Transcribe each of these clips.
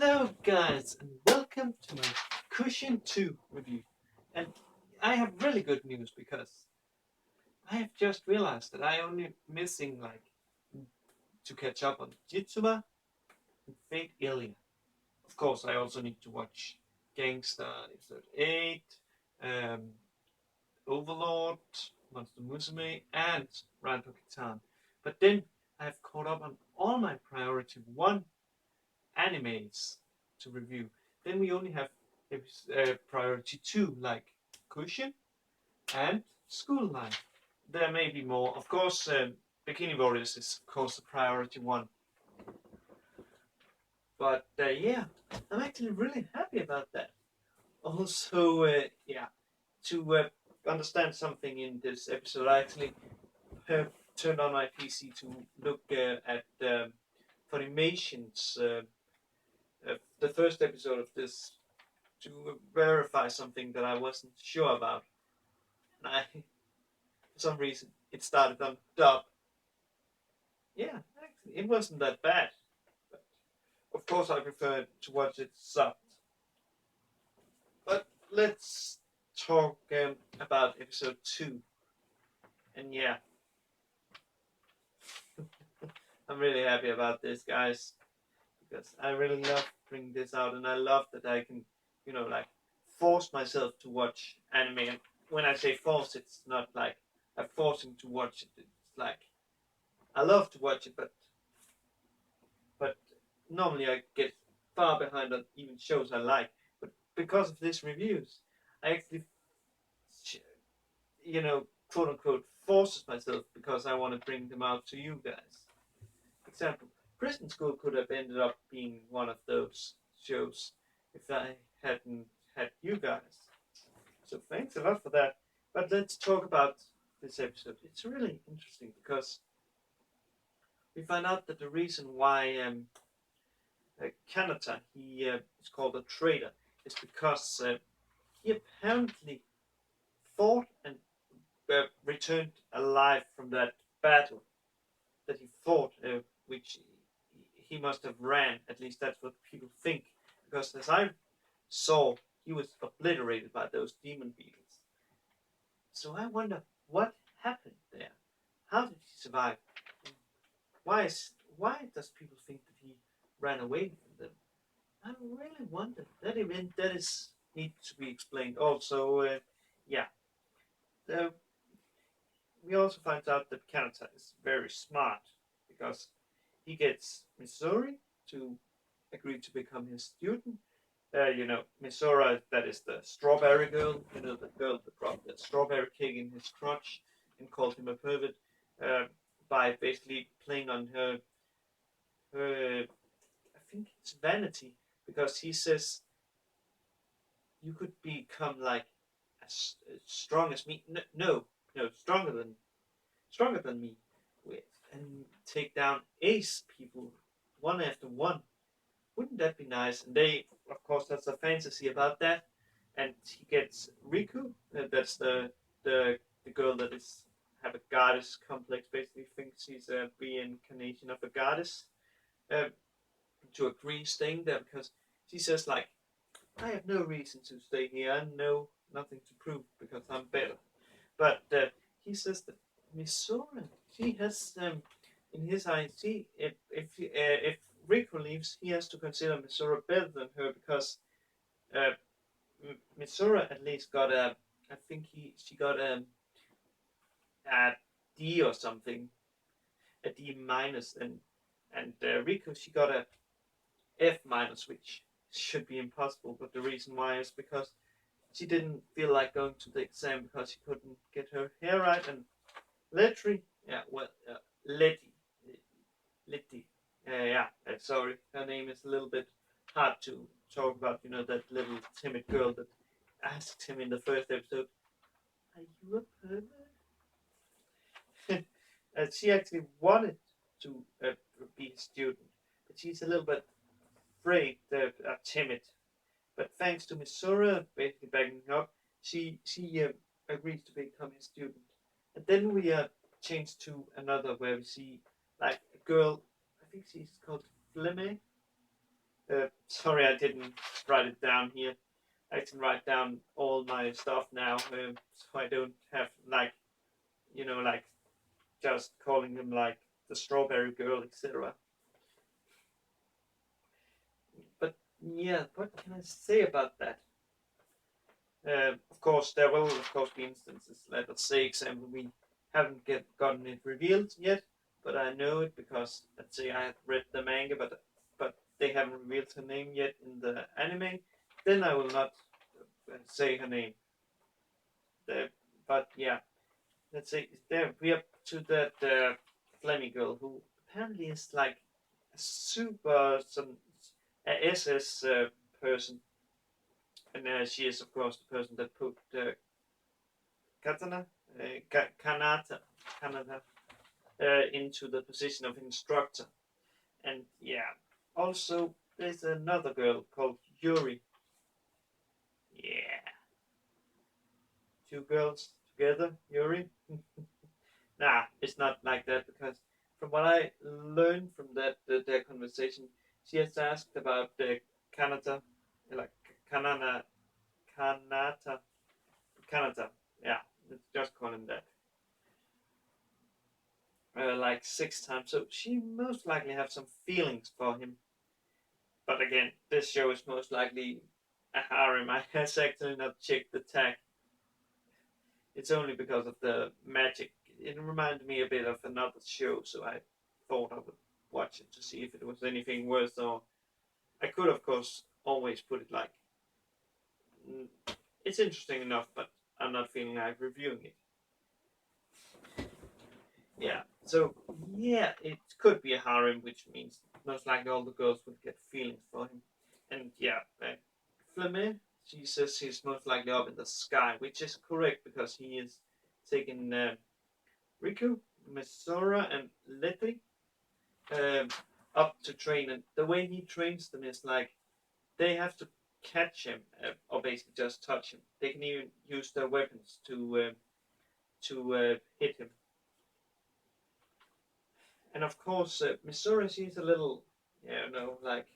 Hello guys and welcome to my Kuusen 2 review. And I have really good news because I have just realized that I only missing to catch up on Jitsuba and Fate Ilya. Of course I also need to watch Gangsta episode 8, um, Overlord, Monster Musume and Ranpo Kitan. But then I have caught up on all my priority 1 animes to review. Then we only have priority 2 like Kuusen and School Life. There may be more. Of course, Bikini Warriors is of course the priority 1. But yeah, I'm actually really happy about that. Also, to understand something in this episode, I actually turned on my PC to look at Funimation's the first episode of this to verify something that I wasn't sure about. And for some reason, it started on dub. Yeah, actually, it wasn't that bad. But of course, I prefer to watch it subbed. But let's talk about episode 2. And yeah, I'm really happy about this, guys, because I really love bringing this out, and I love that I can, force myself to watch anime. And when I say force, it's not like I'm forcing to watch it. It's like I love to watch it, but normally I get far behind on even shows I like. But because of these reviews, I actually, quote unquote, forces myself because I want to bring them out to you guys. For example, Prison School could have ended up being one of those shows if I hadn't had you guys. So thanks a lot for that. But let's talk about this episode. It's really interesting because we find out that the reason why Kanata is called a traitor is because he apparently fought and returned alive from that battle that he fought, which he must have ran. At least that's what people think. Because as I saw, he was obliterated by those demon beetles. So I wonder what happened there. How did he survive? Why does people think that he ran away from them? I really wonder. That event that is needs to be explained. Also, yeah, uh, we also find out that Kanata is very smart because he gets Missouri to agree to become his student. Misora, that is the strawberry girl, the girl that dropped that strawberry cake in his crotch and called him a pervert uh, by basically playing on her, I think it's vanity, because he says you could become like as strong as me. No, stronger than me, and take down ace people one after one. Wouldn't that be nice? And they, of course, that's a fantasy about that. And he gets Riku. That's the girl that is have a goddess complex. Basically, thinks she's a reincarnation of a goddess. Uh, to agree staying there because she says like, I have no reason to stay here. I know nothing to prove because I'm better. But he says that Misora, she has in his eyes, if Riku leaves, he has to consider Misora better than her because uh, Misora at least got I think she got a D or something, a D minus, and Riku she got a F minus, which should be impossible. But the reason why is because she didn't feel like going to the exam because she couldn't get her hair right. And Letty, Letty, yeah, sorry, her name is a little bit hard to talk about. That little timid girl that asked him in the first episode, "Are you a pervert?" And she actually wanted to be a student, but she's a little bit afraid, timid. But thanks to Misora basically backing up, she agrees to become his student. And then we change to another where we see like a girl. I think she's called Flemme. Sorry, I didn't write it down here. I can write down all my stuff now, so I don't have like, like just calling him like the strawberry girl, etc. But yeah, what can I say about that? Of course, there will of course be instances. Let us say, example, we haven't gotten it revealed yet, but I know it because let's say I have read the manga, but they haven't revealed her name yet in the anime. Then I will not say her name. But yeah, let's say there we are to that Flemmy girl who apparently is like a super some a SS person, and she is of course the person that put Katana, Kanata, into the position of instructor. And yeah, also there's another girl called Yuri. Yeah, two girls together, Yuri. Nah, it's not like that because from what I learned from their conversation, she has asked about the Kanata, like Kanana, Kanata, Kanata. Yeah, let's just call him that. Like 6 times. So she most likely have some feelings for him. But again, this show is most likely a harem. I has actually not checked the tag. It's only because of the magic. It reminded me a bit of another show, so I thought I would watch it to see if it was anything worse. Or I could, of course, always put it like it's interesting enough, but I'm not feeling like reviewing it. Yeah. So yeah, it could be a harem, which means most likely all the girls would get feelings for him. And yeah, Flamme, she says he's most likely up in the sky, which is correct because he is taking Riku, Mesora, and Letty um, up to train. And the way he trains them is like they have to catch him or basically just touch him. They can even use their weapons to hit him. And of course, Misora, she's a little, like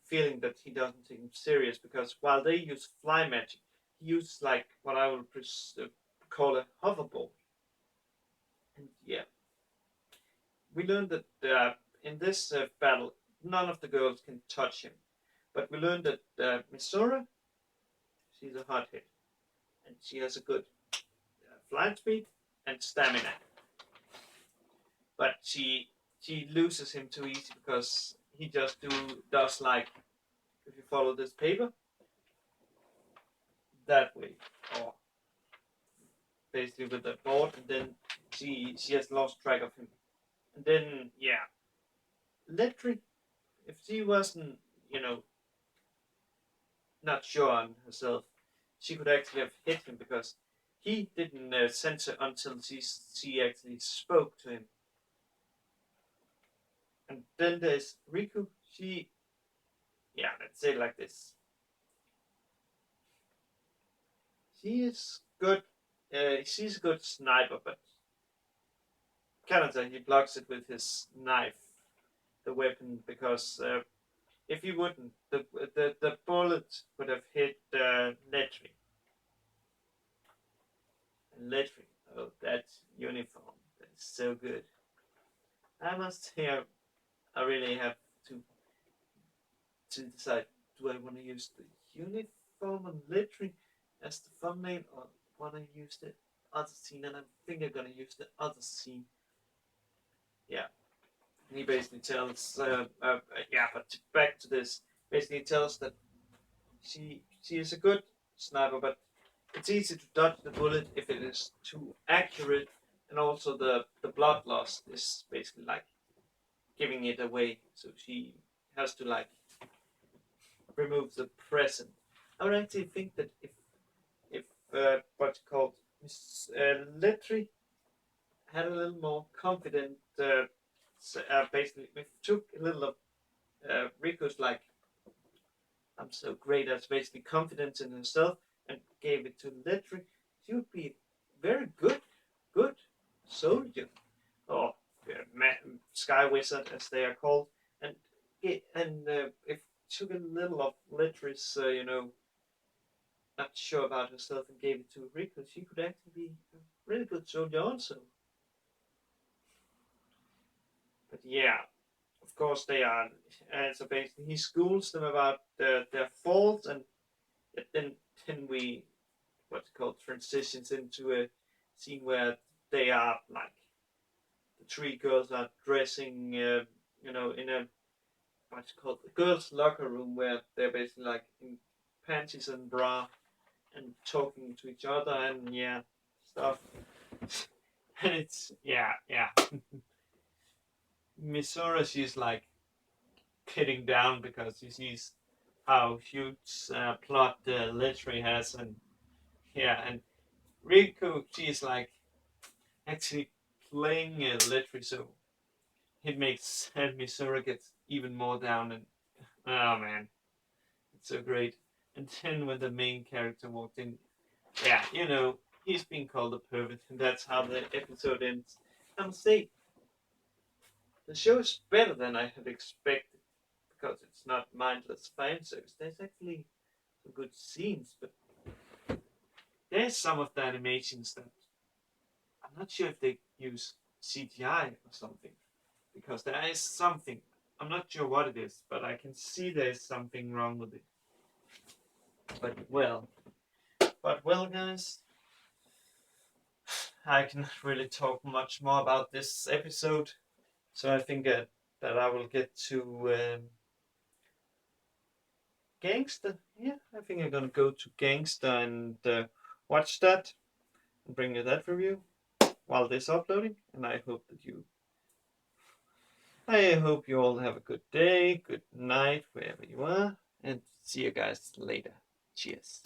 feeling that he doesn't take him serious because while they use fly magic, he uses like what I would call a hoverboard. And yeah, we learned that in this battle, none of the girls can touch him. But we learned that Misora, she's a hot hit, and she has a good flight speed and stamina. But she loses him too easy because he just does like if you follow this paper that way, or basically with the board, and then she has lost track of him. And then yeah, Letri, if she wasn't not sure on herself, she could actually have hit him because he didn't sense her until she actually spoke to him. And then there's Riku. Let's say it like this. She is good. She's a good sniper, but Kanata he blocks it with his knife, the weapon, because if he wouldn't, the bullet would have hit Letri. And Letri, oh, that uniform, that's so good. I must say, I really have to decide: do I want to use the uniform and Letri as the thumbnail, or want to use the other scene? And I think I'm gonna use the other scene. Yeah. And he basically tells, but back to this. Basically, tells that she is a good sniper, but it's easy to dodge the bullet if it is too accurate, and also the blood loss is basically like giving it away. So she has to like remove the present. I would actually think that if what's called Miss Letri had a little more confident, basically, if took a little of Riku's like I'm so great at basically confidence in herself and gave it to Letri, she would be very good soldier. Or Sky Wizard, as they are called, and if took a little of Letri's, not sure about herself and gave it to Riku, she could actually be a really good soldier also. But yeah, of course they are. So basically, he schools them about their faults, and then we what's called transitions into a scene where they are like the three girls are dressing, in a what's called the girls' locker room where they're basically like in panties and bra and talking to each other and yeah stuff. And it's yeah. Misora, she's like kidding down because she sees how huge plot Literary has, and yeah, and Riku, she's like actually playing Literary, so it makes Misora gets even more down, and oh man, it's so great. And then when the main character walked in, yeah, he's being called a pervert, and that's how the episode ends. I must say, the show is better than I had expected because it's not mindless fan service. There's actually some good scenes, but there's some of the animations that I'm not sure if they use CGI or something because there is something. I'm not sure what it is, but I can see there's something wrong with it. But well, guys, I cannot really talk much more about this episode, so I think that I will get to Gangster. Yeah, I think I'm gonna go to Gangster and watch that and bring you that review while this uploading. And I hope you all have a good day, good night, wherever you are, and see you guys later. Cheers.